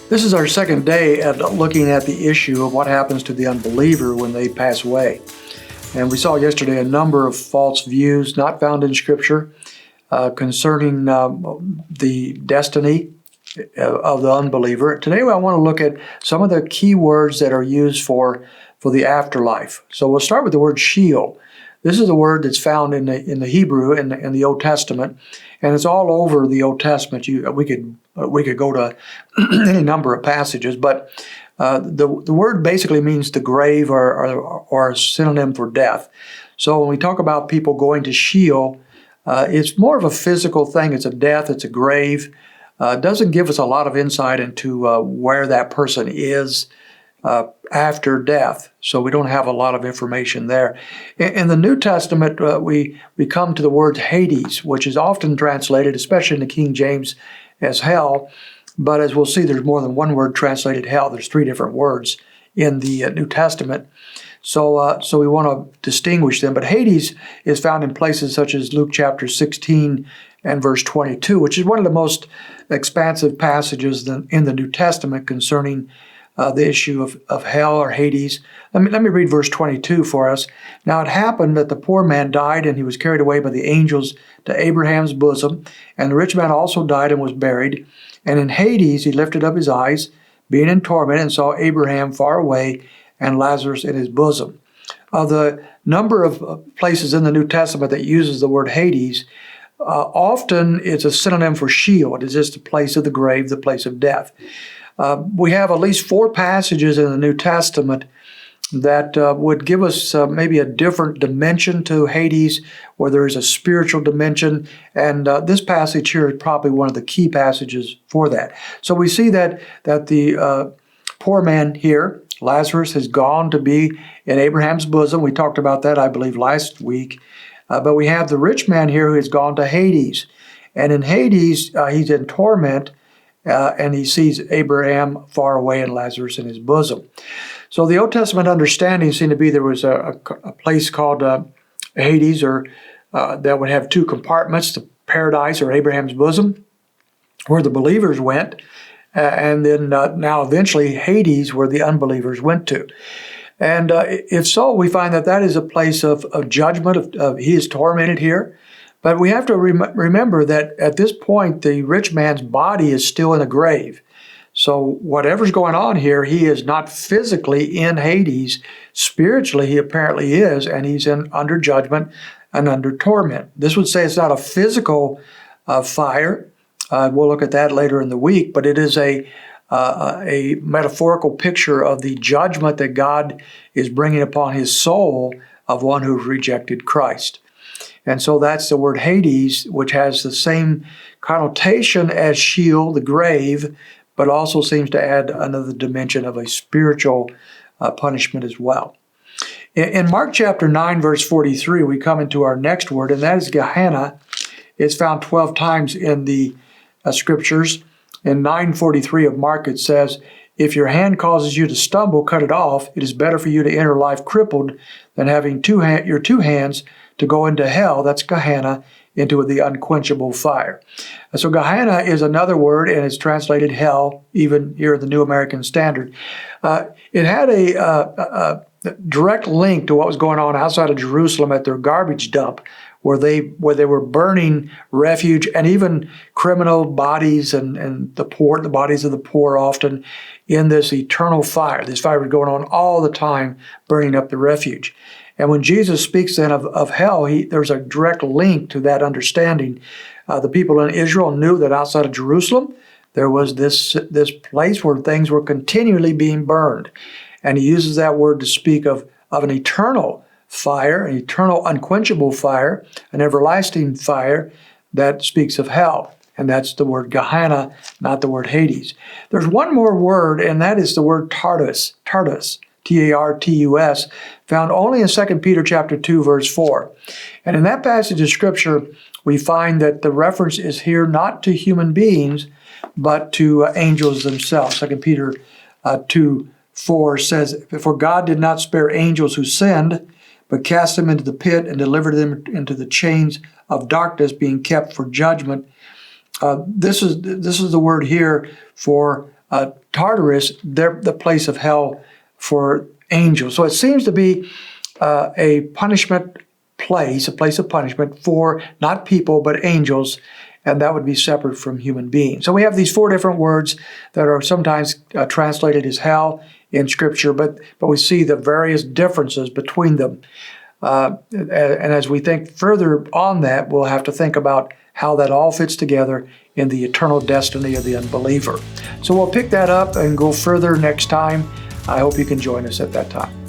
This is our second day at looking at the issue of what happens to the unbeliever when they pass away. And we saw yesterday a number of false views not found in Scripture concerning the destiny of the unbeliever. Today I want to look at some of the key words that are used for the afterlife. So we'll start with the word Sheol. This is a word that's found in the Hebrew in the Old Testament, and it's all over the Old Testament. We could go to any number of passages, but the word basically means the grave or a synonym for death. So when we talk about people going to Sheol, it's more of a physical thing. It's a death. It's a grave. It doesn't give us a lot of insight into where that person is after death, so we don't have a lot of information there. In the New Testament, we come to the word Hades, which is often translated, especially in the King James, as hell. But as we'll see, there's more than one word translated hell. There's three different words in the New Testament. So we want to distinguish them. But Hades is found in places such as Luke chapter 16 and verse 22, which is one of the most expansive passages in the New Testament concerning the issue of hell or Hades. Let me read verse 22 for us. Now it happened that the poor man died, and he was carried away by the angels to Abraham's bosom. And the rich man also died and was buried. And in Hades he lifted up his eyes, being in torment, and saw Abraham far away and Lazarus in his bosom. Of the number of places in the New Testament that uses the word Hades, often it's a synonym for Sheol. It is just the place of the grave, the place of death. We have at least 4 passages in the New Testament that would give us maybe a different dimension to Hades, where there is a spiritual dimension, and this passage here is probably one of the key passages for that. So we see that the poor man here, Lazarus, has gone to be in Abraham's bosom. We talked about that, I believe, last week. But we have the rich man here who has gone to Hades. And in Hades, he's in torment, and he sees Abraham far away and Lazarus in his bosom. So the Old Testament understanding seemed to be there was a place called Hades, or that would have 2 compartments, the paradise or Abraham's bosom, where the believers went, and then now eventually Hades, where the unbelievers went to. And if so, we find that is a place of judgment. He is tormented here. But we have to remember that at this point, the rich man's body is still in the grave. So whatever's going on here, he is not physically in Hades. Spiritually, he apparently is, and he's under judgment and under torment. This would say it's not a physical fire. We'll look at that later in the week, but it is a metaphorical picture of the judgment that God is bringing upon his soul of one who rejected Christ. And so that's the word Hades, which has the same connotation as Sheol, the grave, but also seems to add another dimension of a spiritual punishment as well. In Mark chapter 9, verse 43, we come into our next word, and that is Gehenna. It's found 12 times in the Scriptures. In 9:43 of Mark, it says, "If your hand causes you to stumble, cut it off. It is better for you to enter life crippled than having your 2 hands to go into hell," that's Gehenna, into the unquenchable fire. So Gehenna is another word, and it's translated hell, even here in the New American Standard. It had a direct link to what was going on outside of Jerusalem at their garbage dump, where they were burning refuge and even criminal bodies and the bodies of the poor often in this eternal fire. This fire was going on all the time, burning up the refuge. And when Jesus speaks then of hell, there's a direct link to that understanding. The people in Israel knew that outside of Jerusalem, there was this place where things were continually being burned. And he uses that word to speak of an eternal fire, an eternal unquenchable fire, an everlasting fire that speaks of hell. And that's the word Gehenna, not the word Hades. There's one more word, and that is the word Tartarus, Tartus, found only in 2 Peter chapter 2, verse 4. And in that passage of Scripture, we find that the reference is here not to human beings, but to angels themselves. 2 Peter 2:4 says, "For God did not spare angels who sinned, but cast them into the pit and delivered them into the chains of darkness, being kept for judgment." This is the word here for Tartarus, they're the place of hell for angels. So it seems to be a punishment place, a place of punishment for not people but angels, and that would be separate from human beings. So we have these 4 different words that are sometimes translated as hell in Scripture, but we see the various differences between them. And as we think further on that, we'll have to think about how that all fits together in the eternal destiny of the unbeliever. So we'll pick that up and go further next time. I hope you can join us at that time.